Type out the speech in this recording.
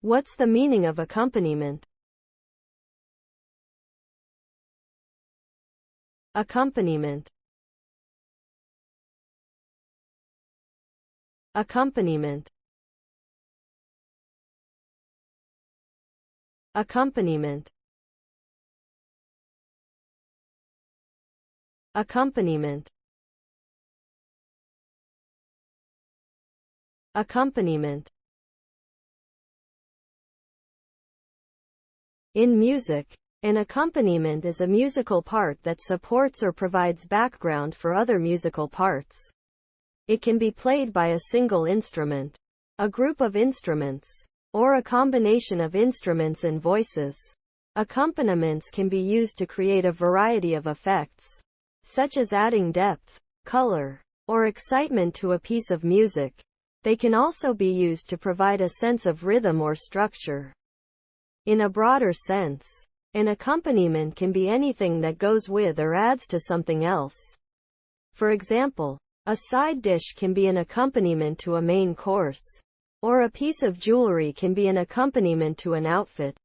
What's the meaning of accompaniment? Accompaniment. Accompaniment. Accompaniment. Accompaniment. Accompaniment. In music, an accompaniment is a musical part that supports or provides background for other musical parts. It can be played by a single instrument, a group of instruments, or a combination of instruments and voices. Accompaniments can be used to create a variety of effects, such as adding depth, color, or excitement to a piece of music. They can also be used to provide a sense of rhythm or structure. In a broader sense, an accompaniment can be anything that goes with or adds to something else. For example, a side dish can be an accompaniment to a main course, or a piece of jewelry can be an accompaniment to an outfit.